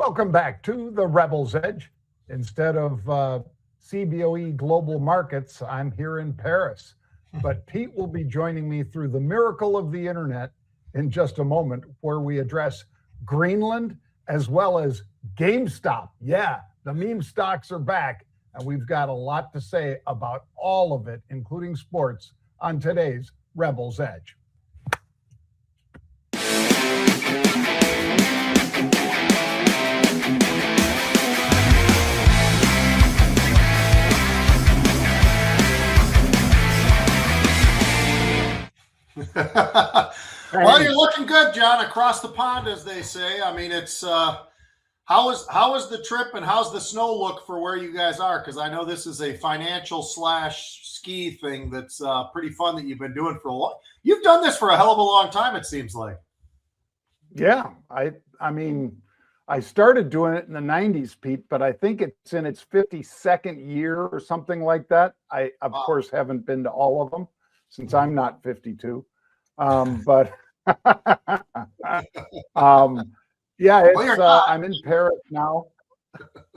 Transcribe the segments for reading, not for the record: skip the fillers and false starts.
Welcome back to the Rebel's Edge. Instead of CBOE Global Markets, I'm here in Paris. But Pete will be joining me through the miracle of the internet in just a moment, where we address Greenland as well as GameStop. Yeah, the meme stocks are back, and we've got a lot to say about all of it, including sports, on today's Rebel's Edge. Well, you're looking good, John, across the pond, as they say. I mean, it's how is the trip and how's the snow look for where you guys are? Because I know this is a financial / ski thing that's pretty fun that you've been doing for a while. You've done this for a hell of a long time, it seems like. Yeah, I mean, I started doing it in the 90s, Pete, but I think it's in its 52nd year or something like that. I, of course, haven't been to all of them since I'm not 52. But yeah, it's, I'm in Paris now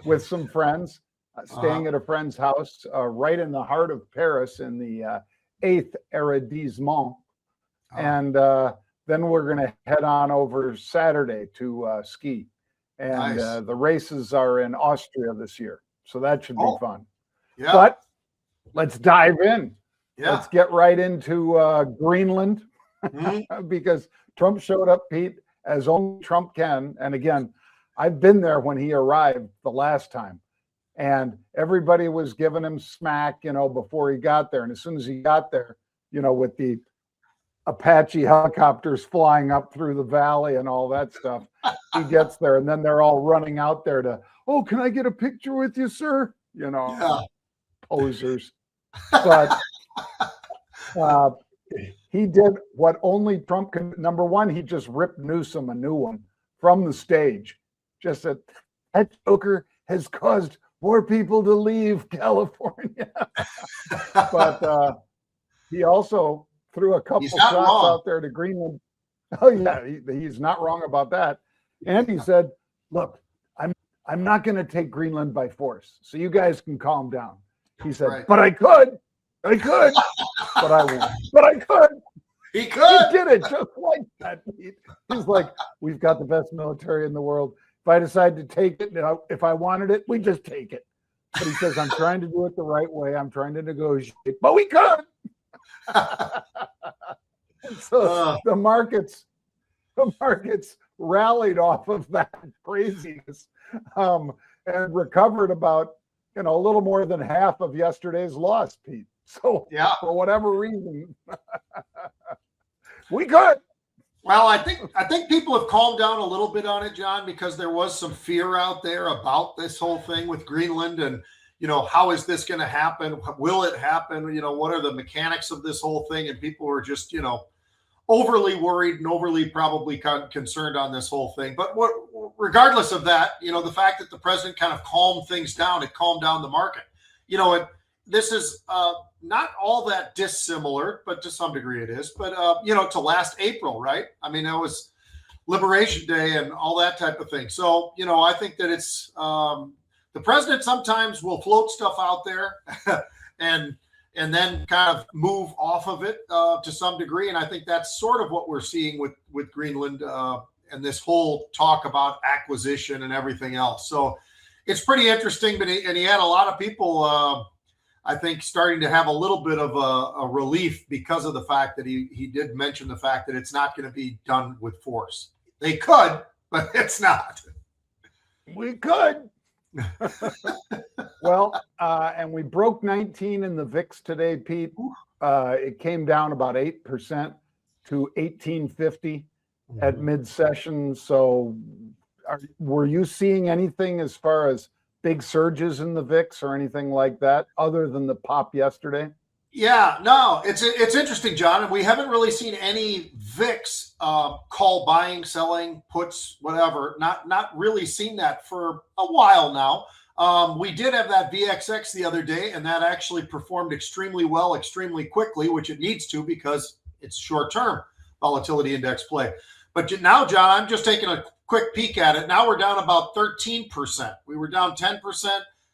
with some friends, staying at a friend's house right in the heart of Paris in the 8th arrondissement. And then we're going to head on over Saturday to ski. And the races are in Austria this year. So that should be fun. Yeah. But let's dive in. Yeah. Let's get right into Greenland because Trump showed up, Pete, as only Trump can. And again, I've been there when he arrived the last time, and everybody was giving him smack, before he got there. And as soon as he got there, with the Apache helicopters flying up through the valley and all that stuff, he gets there, and then they're all running out there to, oh, can I get a picture with you, sir? Posers. But he did what only Trump can. Number one, he just ripped Newsom a new one from the stage. Just that Joker has caused more people to leave California. But he also threw a couple shots out there to Greenland. Oh yeah, he's not wrong about that. And he said, "Look, I'm not going to take Greenland by force, so you guys can calm down." He said, "But I could, but I won't. But I could." He did it just like that. He's like, "We've got the best military in the world. If I decide to take it, if I wanted it, we just take it." But he says, "I'm trying to do it the right way. I'm trying to negotiate, but we could." So the markets rallied off of that craziness and recovered about a little more than half of yesterday's loss, Pete. So for whatever reason, we could. Well, I think people have calmed down a little bit on it, John, because there was some fear out there about this whole thing with Greenland and, how is this going to happen? Will it happen? What are the mechanics of this whole thing? And people were just, overly worried and overly probably concerned on this whole thing. But regardless of that, the fact that the president kind of calmed things down, it calmed down the market. This is not all that dissimilar, but to some degree it is. But, to last April, right? I mean, that was Liberation Day and all that type of thing. So, I think that it's the president sometimes will float stuff out there and then kind of move off of it to some degree. And I think that's sort of what we're seeing with Greenland and this whole talk about acquisition and everything else. So it's pretty interesting. But he had a lot of people, I think, starting to have a little bit of a relief because of the fact that he did mention the fact that it's not going to be done with force. They could, but it's not. We could. Well, and we broke 19 in the VIX today, Pete. It came down about 8% to 1850 at mid-session. So were you seeing anything as far as big surges in the VIX or anything like that other than the pop yesterday? Yeah, no, it's interesting, John. And we haven't really seen any VIX call buying, selling, puts, whatever. Not really seen that for a while now. We did have that VXX the other day, and that actually performed extremely well, extremely quickly, which it needs to because it's short-term volatility index play. But now, John, I'm just taking a quick peek at it. Now we're down about 13%. We were down 10%.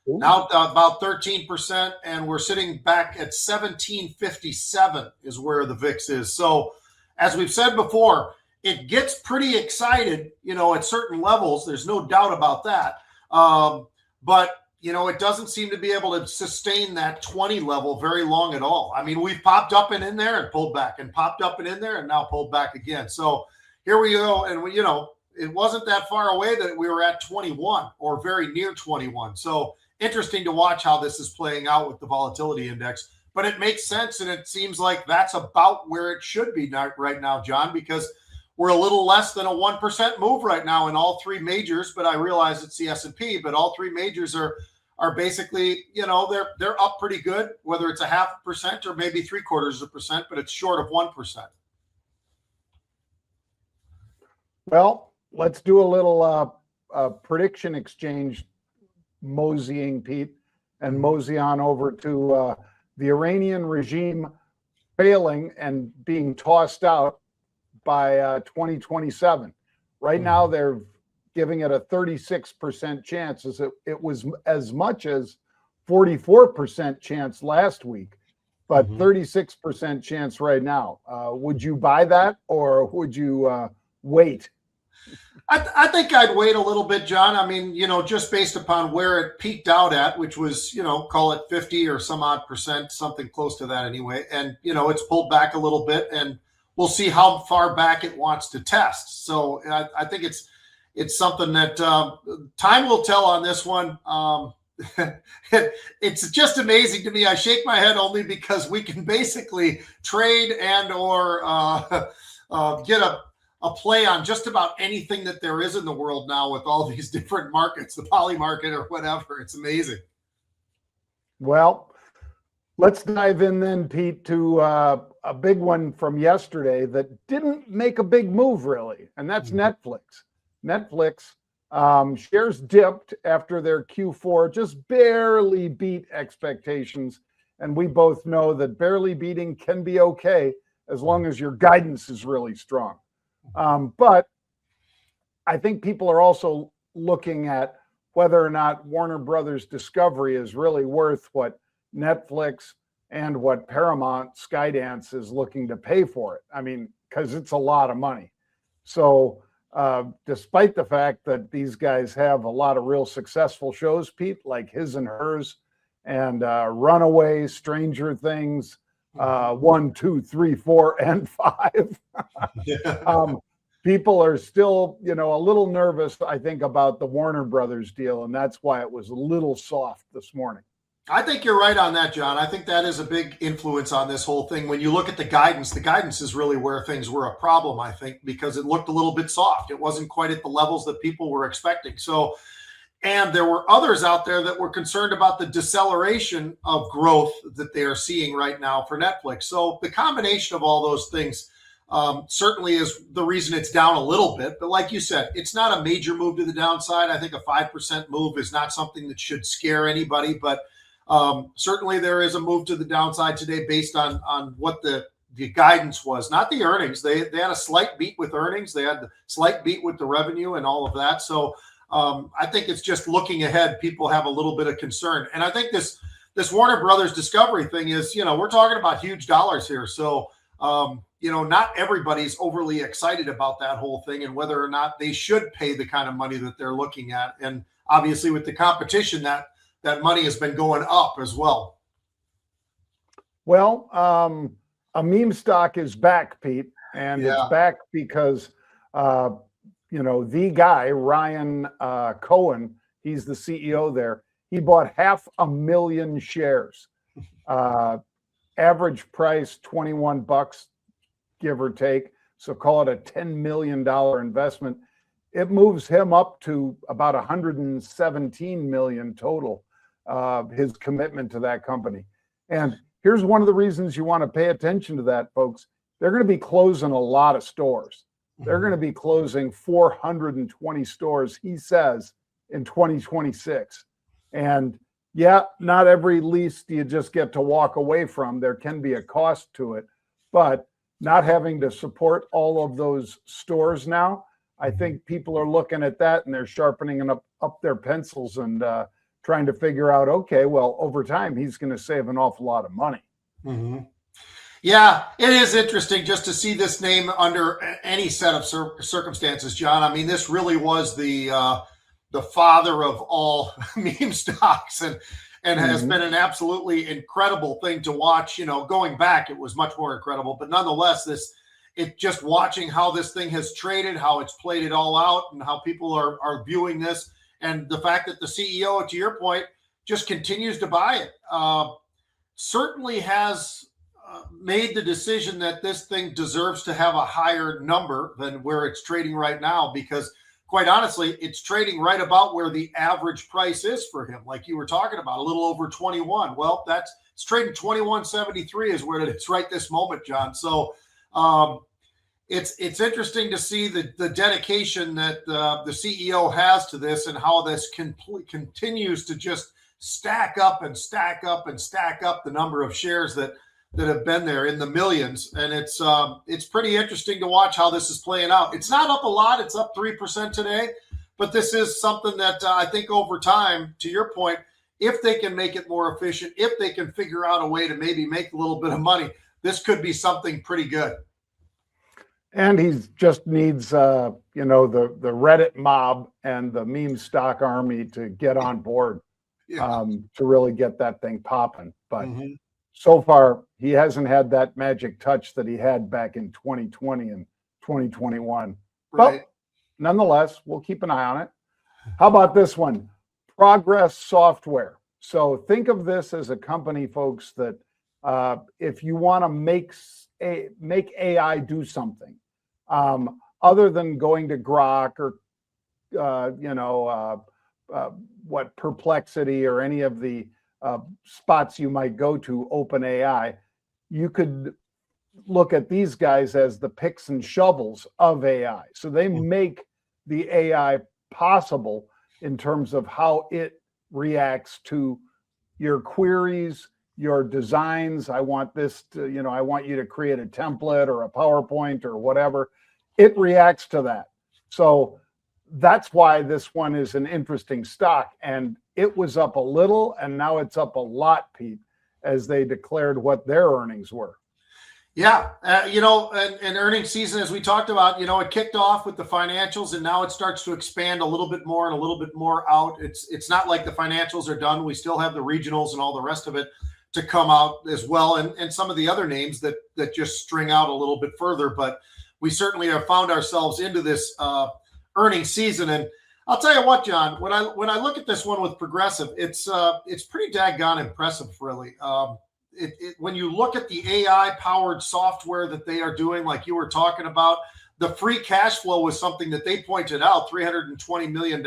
Ooh. Now about 13%, and we're sitting back at 1757 is where the VIX is. So as we've said before, it gets pretty excited, at certain levels. There's no doubt about that. But, it doesn't seem to be able to sustain that 20 level very long at all. I mean, we've popped up and in there and pulled back and popped up and in there and now pulled back again. So here we go. And it wasn't that far away that we were at 21 or very near 21. So interesting to watch how this is playing out with the volatility index, but it makes sense. And it seems like that's about where it should be right now, John, because we're a little less than a 1% move right now in all three majors, but I realize it's the S&P, but all three majors are basically, they're up pretty good, whether it's 0.5% or maybe 0.75%, but it's short of 1%. Well, let's do a little prediction exchange, moseying, Pete, and mosey on over to the Iranian regime failing and being tossed out by 2027. Right now, they're giving it a 36% chance. It was as much as 44% chance last week, but 36% chance right now. Would you buy that, or would you wait? I think I'd wait a little bit, John. I mean, just based upon where it peaked out at, which was, call it 50 or some odd percent, something close to that anyway. And, it's pulled back a little bit, and we'll see how far back it wants to test. So I think it's something that time will tell on this one. It's just amazing to me. I shake my head only because we can basically trade and or get a play on just about anything that there is in the world now with all these different markets, the poly market or whatever. It's amazing. Well, let's dive in then, Pete, to a big one from yesterday that didn't make a big move really, and that's Netflix. Netflix shares dipped after their Q4, just barely beat expectations. And we both know that barely beating can be okay as long as your guidance is really strong. But I think people are also looking at whether or not Warner Brothers Discovery is really worth what Netflix and what Paramount Skydance is looking to pay for it. I mean, because it's a lot of money. So despite the fact that these guys have a lot of real successful shows, Pete, like His and Hers and Runaways, Stranger Things, 1, 2, 3, 4, and 5. People are still, a little nervous, I think, about the Warner Brothers deal, and that's why it was a little soft this morning. I think you're right on that, John. I think that is a big influence on this whole thing. When you look at the guidance is really where things were a problem, I think, because it looked a little bit soft. It wasn't quite at the levels that people were expecting. So, and there were others out there that were concerned about the deceleration of growth that they are seeing right now for Netflix. So the combination of all those things certainly is the reason it's down a little bit. But like you said, it's not a major move to the downside. I think a 5% move is not something that should scare anybody, but certainly there is a move to the downside today based on what the guidance was, not the earnings. They had a slight beat with earnings. They had the slight beat with the revenue and all of that. So I think it's just looking ahead. People have a little bit of concern. And I think this Warner Brothers Discovery thing is, we're talking about huge dollars here. So, not everybody's overly excited about that whole thing and whether or not they should pay the kind of money that they're looking at. And obviously with the competition, that money has been going up as well. Well, a meme stock is back, Pete, and it's back because, the guy, Ryan Cohen, he's the CEO there. He bought 500,000 shares. Average price, $21, give or take. So call it a $10 million investment. It moves him up to about 117 million total. His commitment to that company. And here's one of the reasons you want to pay attention to that, folks. They're going to be closing a lot of stores. They're going to be closing 420 stores, he says, in 2026. And not every lease do you just get to walk away from. There can be a cost to it. But not having to support all of those stores now, I think people are looking at that and they're sharpening up their pencils and trying to figure out, okay, well, over time, he's going to save an awful lot of money. Mm-hmm. Yeah, it is interesting just to see this name under any set of circumstances, John. I mean, this really was the father of all meme stocks, and has been an absolutely incredible thing to watch. You know, going back, it was much more incredible, but nonetheless, it just watching how this thing has traded, how it's played it all out, and how people are viewing this, and the fact that the CEO, to your point, just continues to buy it, certainly has made the decision that this thing deserves to have a higher number than where it's trading right now, because quite honestly, it's trading right about where the average price is for him. Like you were talking about, a little over 21. Well, it's trading 21.73 is where it is right this moment, John. So it's interesting to see the dedication that the CEO has to this, and how this continues to just stack up and stack up and stack up the number of shares that have been there in the millions. And it's pretty interesting to watch how this is playing out. It's not up a lot. It's up 3% today, but this is something that I think over time, to your point, if they can make it more efficient, if they can figure out a way to maybe make a little bit of money, this could be something pretty good. And he just needs, the Reddit mob and the meme stock army to get on board to really get that thing popping. But so far, he hasn't had that magic touch that he had back in 2020 and 2021. Right. But nonetheless, we'll keep an eye on it. How about this one? Progress Software. So think of this as a company, folks, that if you want to make AI do something, other than going to Grok or, Perplexity or any of the spots you might go to, OpenAI, you could look at these guys as the picks and shovels of AI. So they make the AI possible in terms of how it reacts to your queries, your designs. I want this to, I want you to create a template or a PowerPoint or whatever. It reacts to that. So that's why this one is an interesting stock. And it was up a little, and now it's up a lot, Pete, as they declared what their earnings were. Yeah. And earnings season, as we talked about, it kicked off with the financials, and now it starts to expand a little bit more and a little bit more out. It's not like the financials are done. We still have the regionals and all the rest of it to come out as well. And some of the other names that just string out a little bit further, but we certainly have found ourselves into this earnings season. And I'll tell you what, John, when I look at this one with Progressive, it's pretty daggone impressive, really. When you look at the AI-powered software that they are doing, like you were talking about, the free cash flow was something that they pointed out. $320 million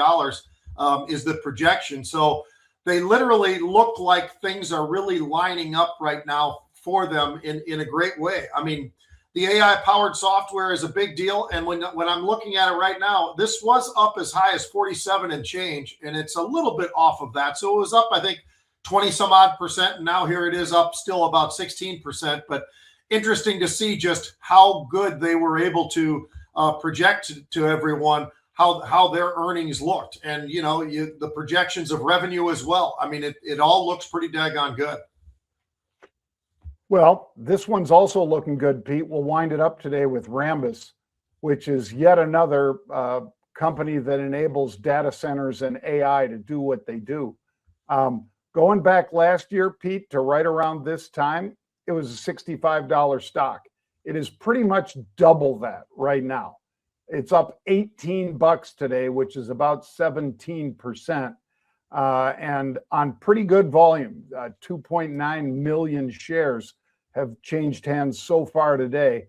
is the projection. So they literally look like things are really lining up right now for them in a great way. I mean, the AI-powered software is a big deal. And when I'm looking at it right now, this was up as high as 47 and change, and it's a little bit off of that. So it was up, I think, 20 some odd percent. And now here it is up still about 16%. But interesting to see just how good they were able to project to everyone how their earnings looked. And, the projections of revenue as well. I mean, it all looks pretty daggone good. Well, this one's also looking good, Pete. We'll wind it up today with Rambus, which is yet another company that enables data centers and AI to do what they do. Going back last year, Pete, to right around this time, it was a $65 stock. It is pretty much double that right now. It's up $18 today, which is about 17%. And on pretty good volume, 2.9 million shares have changed hands so far today.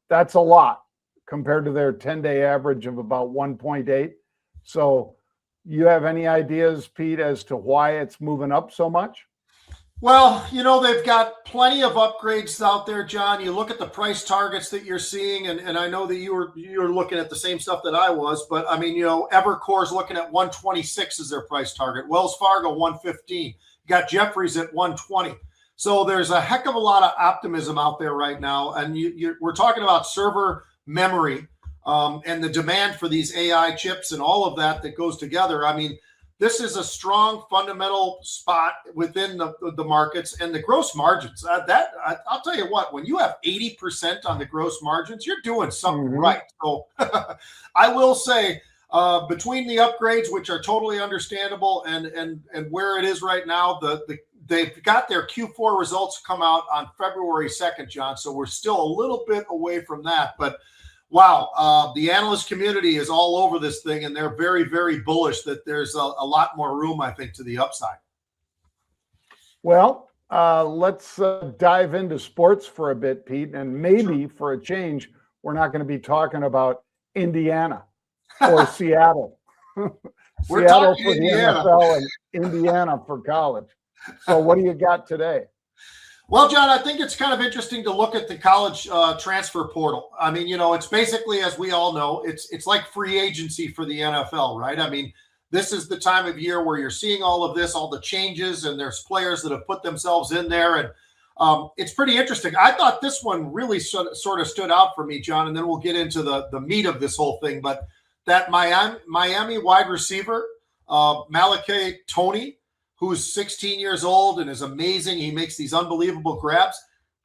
That's a lot compared to their 10-day average of about 1.8. So you have any ideas, Pete, as to why it's moving up so much? Well, they've got plenty of upgrades out there, John. You look at the price targets that you're seeing, and I know that you're looking at the same stuff that I was, but I mean, Evercore's looking at 126 as their price target. Wells Fargo, 115. You got Jefferies at 120. So there's a heck of a lot of optimism out there right now. And we're talking about server memory and the demand for these AI chips and all of that goes together. I mean, this is a strong fundamental spot within the markets and the gross margins. I'll tell you what, when you have 80% on the gross margins, you're doing something right. So I will say, between the upgrades, which are totally understandable, and where it is right now, they've got their Q4 results come out on February 2nd, John. So we're still a little bit away from that, but wow, the analyst community is all over this thing, and they're very, very bullish that there's a lot more room, I think, to the upside. Well, let's dive into sports for a bit, Pete, and maybe for a change, we're not going to be talking about Indiana or Seattle. Seattle for Indiana. The NFL and Indiana for college. So what do you got today? Well, John, I think it's kind of interesting to look at the college transfer portal. I mean, it's basically, as we all know, it's like free agency for the NFL, right? I mean, this is the time of year where you're seeing all of this, all the changes, and there's players that have put themselves in there, and it's pretty interesting. I thought this one really sort of stood out for me, John, and then we'll get into the meat of this whole thing. But that Miami wide receiver, Malachi Tony, who's 16 years old and is amazing. He makes these unbelievable grabs.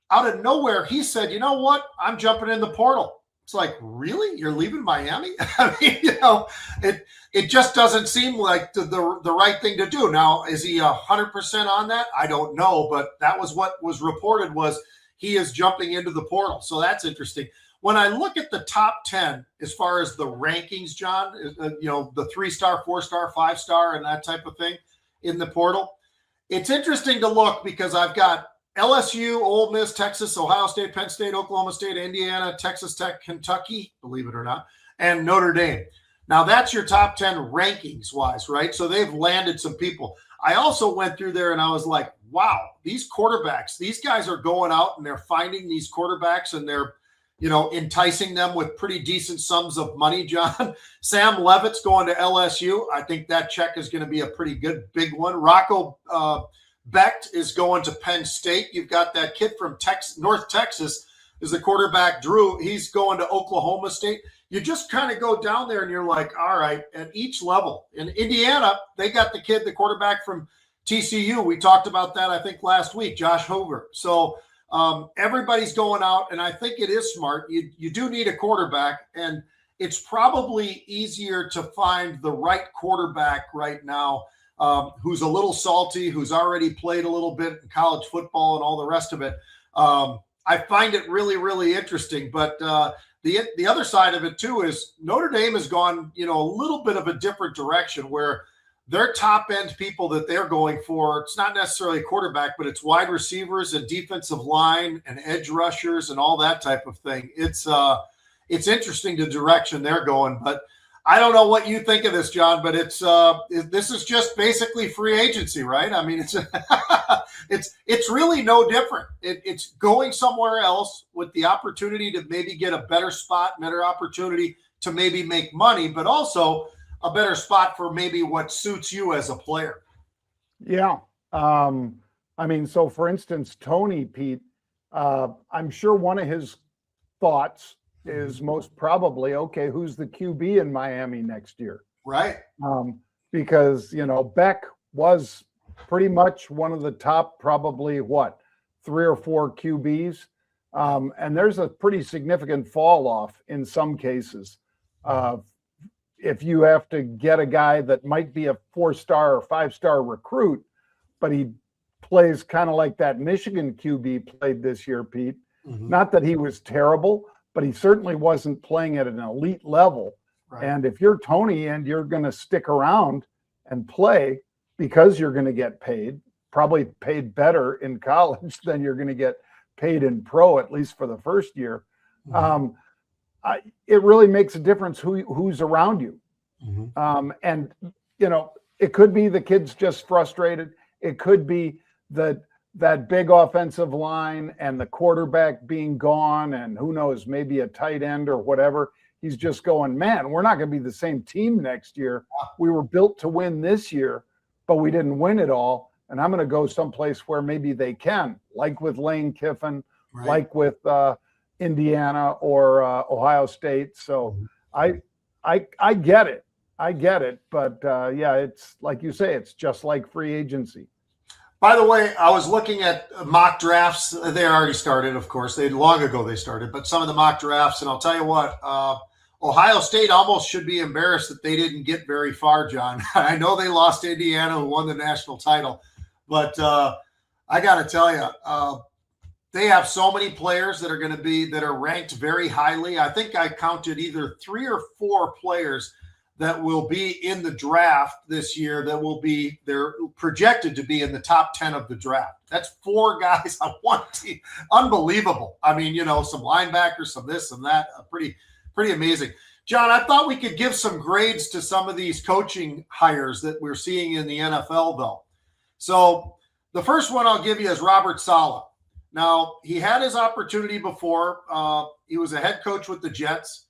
Out of nowhere, he said, you know what? I'm jumping in the portal. It's like, really? You're leaving Miami? I mean, it just doesn't seem like the right thing to do. Now, is he 100% on that? I don't know, but that was what was reported, was he is jumping into the portal. So that's interesting. When I look at the top 10, as far as the rankings, John, the 3-star, 4-star, 5-star, and that type of thing, in the portal, it's interesting to look because I've got LSU, Ole Miss, Texas, Ohio State, Penn State, Oklahoma State, Indiana, Texas Tech, Kentucky, believe it or not, and Notre Dame. Now that's your top 10 rankings wise, right? So they've landed some people. I also went through there and I was like, wow, these quarterbacks, these guys are going out and they're finding these quarterbacks and they're enticing them with pretty decent sums of money, John. Sam Levitt's going to LSU. I think that check is going to be a pretty good, big one. Rocco Becht is going to Penn State. You've got that kid from North Texas is the quarterback, Drew. He's going to Oklahoma State. You just kind of go down there and you're like, all right, at each level. In Indiana, they got the quarterback from TCU. We talked about that, I think, last week, Josh Hoover. So everybody's going out, and I think it is smart. You do need a quarterback, and it's probably easier to find the right quarterback right now who's a little salty, who's already played a little bit in college football and all the rest of it. I find it really, really interesting. But the other side of it, too, is Notre Dame has gone, a little bit of a different direction where their top end people that they're going for, it's not necessarily a quarterback, but it's wide receivers and defensive line and edge rushers and all that type of thing. It's interesting the direction they're going, but I don't know what you think of this, John, but this is just basically free agency, right? I mean, it's really no different. It's going somewhere else with the opportunity to maybe get a better spot, better opportunity to maybe make money, but also a better spot for maybe what suits you as a player. Yeah. I mean, so for instance, Tony, Pete, I'm sure one of his thoughts is most probably, okay, who's the QB in Miami next year? Right. Because, Beck was pretty much one of the top, probably 3 or 4 QBs. And there's a pretty significant fall off in some cases. If you have to get a guy that might be a 4-star or 5-star recruit, but he plays kind of like that Michigan QB played this year, Pete. Mm-hmm. Not that he was terrible, but he certainly wasn't playing at an elite level. Right. And if you're Tony and you're going to stick around and play because you're going to get paid, probably paid better in college than you're going to get paid in pro, at least for the first year. Mm-hmm. It really makes a difference who's around you. Mm-hmm. And, it could be the kid's just frustrated. It could be that big offensive line and the quarterback being gone and who knows, maybe a tight end or whatever. He's just going, man, we're not going to be the same team next year. We were built to win this year, but we didn't win it all. and I'm going to go someplace where maybe they can, like with Lane Kiffin, Right. like with Indiana or Ohio State. So I get it. I get it. But yeah, it's like you say, it's just like free agency. By the way, I was looking at mock drafts. They already started, of course. Long ago they started, but some of the mock drafts, and I'll tell you what, Ohio State almost should be embarrassed that they didn't get very far, John. I know they lost to Indiana, who won the national title, but I got to tell you, they have so many players that are ranked very highly. I think I counted either 3 or 4 players that will be in the draft this year they're projected to be in the top 10 of the draft. That's 4 guys on one team. Unbelievable. I mean, some linebackers, some this and that. Pretty amazing. John, I thought we could give some grades to some of these coaching hires that we're seeing in the NFL, though. So the first one I'll give you is Robert Saleh. Now, he had his opportunity before. He was a head coach with the Jets.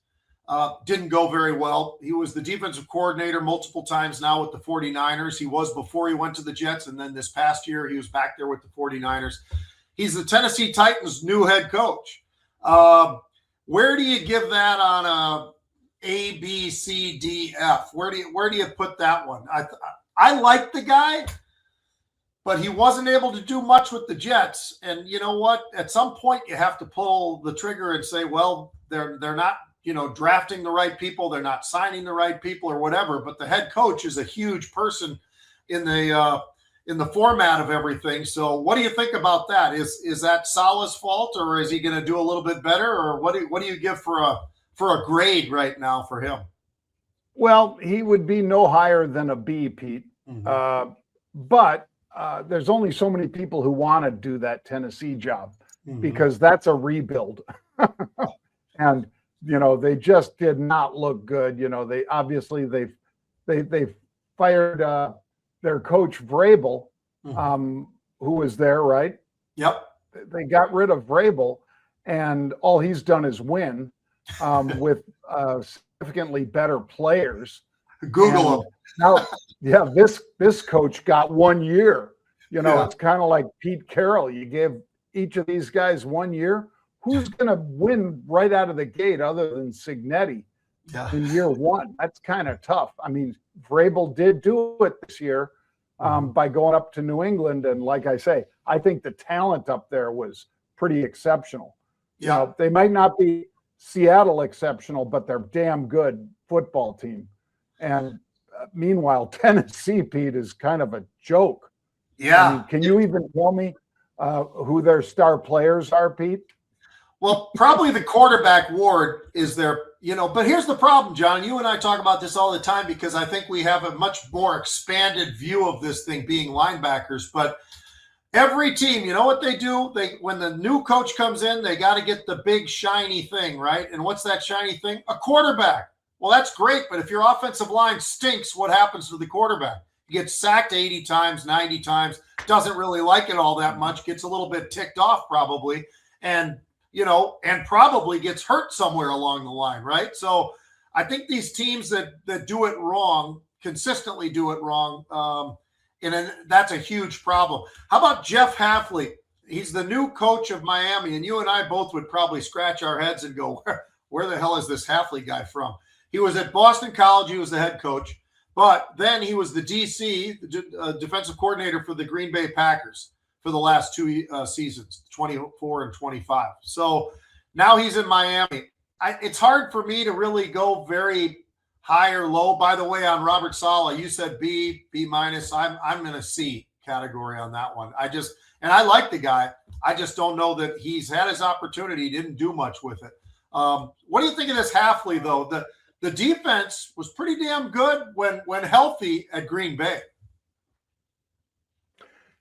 Didn't go very well. He was the defensive coordinator multiple times now with the 49ers. He was before he went to the Jets, and then this past year he was back there with the 49ers. He's the Tennessee Titans' new head coach. Where do you give that on A, B, C, D, F? Where do you put that one? I like the guy, but he wasn't able to do much with the Jets. And you know what? At some point, you have to pull the trigger and say, well, they're not drafting the right people, they're not signing the right people or whatever. But the head coach is a huge person in the format of everything. So what do you think about that? Is that Saleh's fault, or is he going to do a little bit better, or what do you give for a grade right now for him? Well, he would be no higher than a B, Pete. Mm-hmm. But there's only so many people who want to do that Tennessee job, Mm-hmm. because that's a rebuild. And they just did not look good. They obviously they fired their coach Vrabel, Mm-hmm. who was there, right? Yep. They got rid of Vrabel, and all he's done is win with significantly better players. Google him. Now, yeah, this coach got 1 year. Yeah. It's kind of like Pete Carroll. You give each of these guys 1 year. Who's going to win right out of the gate other than Signetti in year 1? That's kind of tough. I mean, Vrabel did do it this year by going up to New England. And like I say, I think the talent up there was pretty exceptional. Yeah. They might not be Seattle exceptional, but they're damn good football team. And meanwhile, Tennessee, Pete, is kind of a joke. Yeah. I mean, can you even tell me who their star players are, Pete? Well, probably the quarterback Ward is there, but here's the problem, John. You and I talk about this all the time because I think we have a much more expanded view of this thing being linebackers. But every team, you know what they do? When the new coach comes in, they got to get the big shiny thing, right? And what's that shiny thing? A quarterback. Well, that's great, but if your offensive line stinks, what happens to the quarterback? He gets sacked 80 times, 90 times, doesn't really like it all that much, gets a little bit ticked off probably, and probably gets hurt somewhere along the line, right? So I think these teams that do it wrong, consistently do it wrong, and that's a huge problem. How about Jeff Hafley? He's the new coach of Miami, and you and I both would probably scratch our heads and go, where the hell is this Hafley guy from? He was at Boston College. He was the head coach, but then he was the DC, defensive coordinator for the Green Bay Packers for the last 2 seasons, 24 and 25. So now he's in Miami. It's hard for me to really go very high or low. By the way, on Robert Saleh, you said B minus. I'm in a C category on that one. I like the guy. I just don't know that he's had his opportunity. He didn't do much with it. What do you think of this Hafley, though? The defense was pretty damn good when healthy at Green Bay.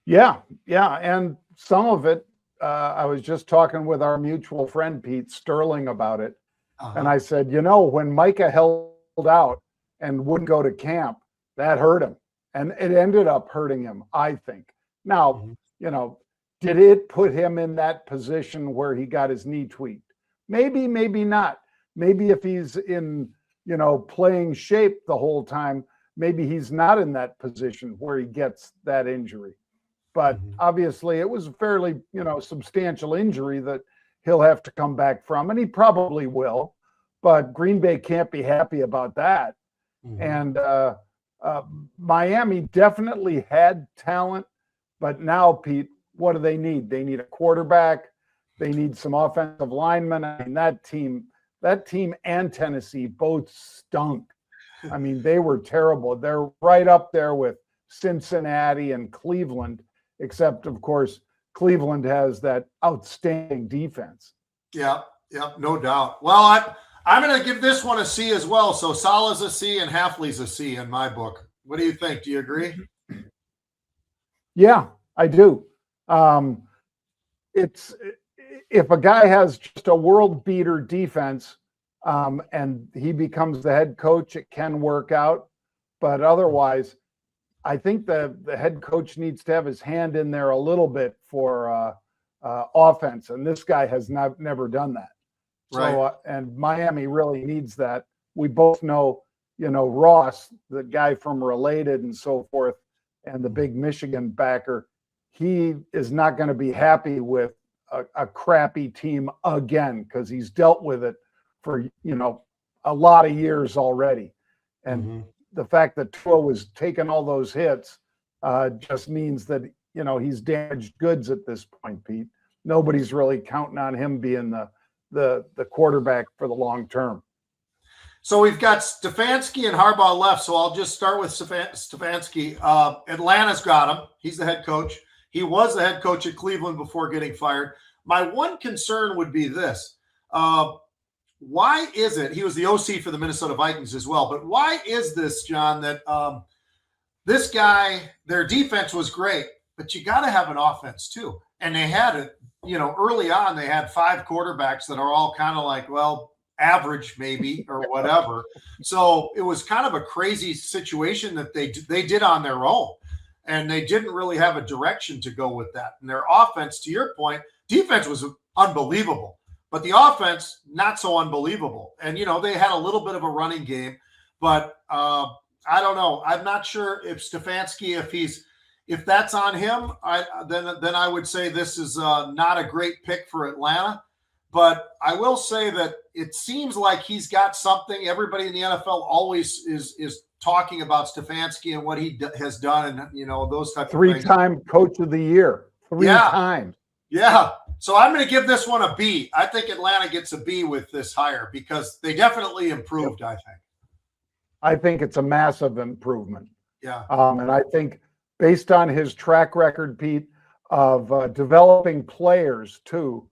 Yeah. And some of it, I was just talking with our mutual friend, Pete Sterling, about it. And I said, when Micah held out and wouldn't go to camp, that hurt him. And it ended up hurting him, I think. Now, did it put him in that position where he got his knee tweaked? Maybe, maybe not. Maybe if he's in, playing shape the whole time, maybe he's not in that position where he gets that injury. but obviously it was a fairly, substantial injury that he'll have to come back from, and he probably will. But Green Bay can't be happy about that. And Miami definitely had talent, but now, Pete, what do they need? They need a quarterback. They need some offensive linemen. I mean, that team and Tennessee both stunk. I mean, they were terrible. They're right up there with Cincinnati and Cleveland, except, of course, Cleveland has that outstanding defense. Yeah, no doubt. Well, I'm going to give this one a C as well. So Salah's a C and Hafley's a C in my book. What do you think? Do you agree? Yeah, I do. It's if a guy has just a world beater defense and he becomes the head coach, it can work out. But otherwise, I think the head coach needs to have his hand in there a little bit for offense, and this guy has never done that. Right. So, and Miami really needs that. We both know, Ross, the guy from Related and so forth, and the big Michigan backer, he is not going to be happy with a crappy team again, because he's dealt with it for, a lot of years already. And the fact that Tua was taking all those hits just means that, he's damaged goods at this point, Pete. Nobody's really counting on him being the quarterback for the long term. So we've got Stefanski and Harbaugh left. So I'll just start with Stefanski. Atlanta's got him. He's the head coach. He was the head coach at Cleveland before getting fired. My one concern would be this. Why is it, he was the OC for the Minnesota Vikings as well, but why is this, John, that this guy, their defense was great, but you got to have an offense too. And they had it, early on, they had 5 quarterbacks that are all kind of like, well, average maybe or whatever. So it was kind of a crazy situation that they did on their own. And they didn't really have a direction to go with that. And their offense, to your point, defense was unbelievable, but the offense, not so unbelievable. And, they had a little bit of a running game, but I don't know. I'm not sure if Stefanski, if that's on him, then I would say this is not a great pick for Atlanta. But I will say that it seems like he's got something. Everybody in the NFL always is talking about Stefanski and what he has done, and those type of things. 3-time coach of the year, 3 times. Yeah. So I'm going to give this one a B. I think Atlanta gets a B with this hire because they definitely improved. I think it's a massive improvement. Yeah. And I think based on his track record, Pete, of developing players too,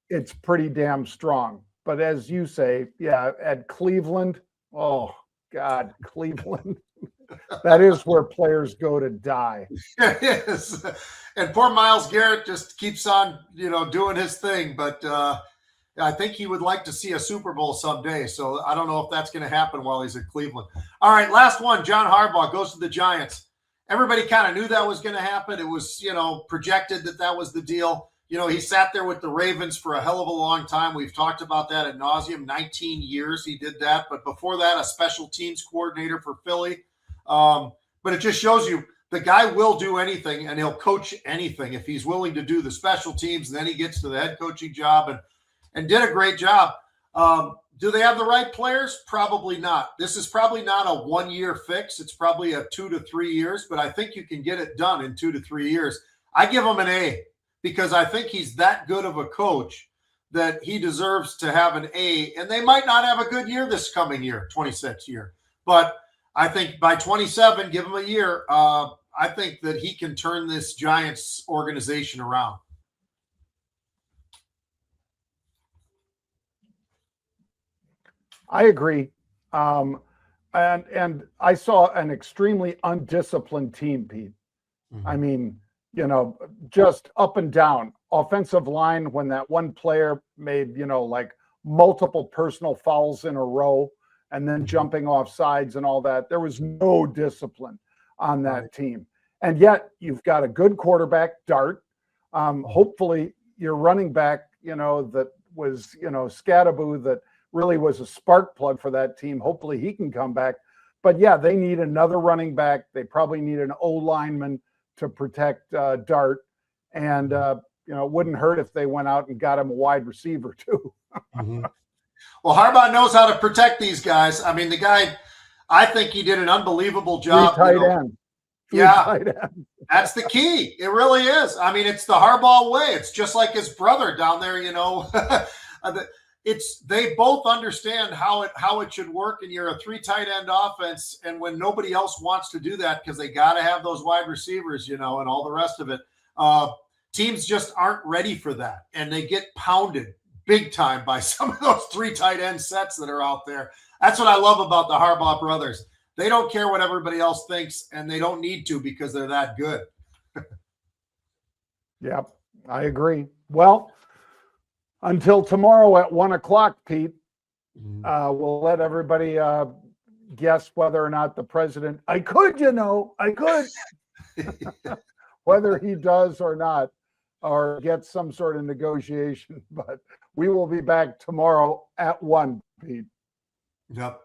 it's pretty damn strong. But as you say, at Cleveland, oh God, Cleveland. That is where players go to die. It is. And poor Myles Garrett just keeps on, doing his thing. But I think he would like to see a Super Bowl someday. So I don't know if that's going to happen while he's at Cleveland. All right, last one. John Harbaugh goes to the Giants. Everybody kind of knew that was going to happen. It was, projected that was the deal. He sat there with the Ravens for a hell of a long time. We've talked about that ad nauseum. 19 years he did that. But before that, a special teams coordinator for Philly. But it just shows you the guy will do anything, and he'll coach anything if he's willing to do the special teams. And then he gets to the head coaching job and did a great job. Do they have the right players? Probably not. This is probably not a 1-year fix. It's probably a 2 to 3 years, but I think you can get it done in 2 to 3 years. I give him an A because I think he's that good of a coach that he deserves to have an A. And they might not have a good year this coming year, 26 year. But I think by 27, give him a year. I think that he can turn this Giants organization around. I agree. And I saw an extremely undisciplined team, Pete. Mm-hmm. I mean, just up and down. Offensive line, when that one player made, like multiple personal fouls in a row and then jumping off sides and all that, there was no discipline on that team. And yet you've got a good quarterback, Dart. Hopefully your running back, that was, Scattaboo, that really was a spark plug for that team. Hopefully he can come back. But yeah, they need another running back. They probably need an O-lineman to protect Dart, and it wouldn't hurt if they went out and got him a wide receiver too. Mm-hmm. Well, Harbaugh knows how to protect these guys. I mean, the guy, I think he did an unbelievable job. Tight end. Yeah, that's the key. It really is. I mean, it's the Harbaugh way. It's just like his brother down there. They both understand how it should work, and you're a 3 tight end offense. And when nobody else wants to do that because they got to have those wide receivers, and all the rest of it, teams just aren't ready for that, and they get pounded big time by some of those 3 tight end sets that are out there. That's what I love about the Harbaugh brothers. They don't care what everybody else thinks, and they don't need to because they're that good. Yep, I agree. Well, until tomorrow at 1:00, Pete, we'll let everybody guess whether or not the president, I could, whether he does or not, or gets some sort of negotiation. But we will be back tomorrow at 1, Pete. Yep.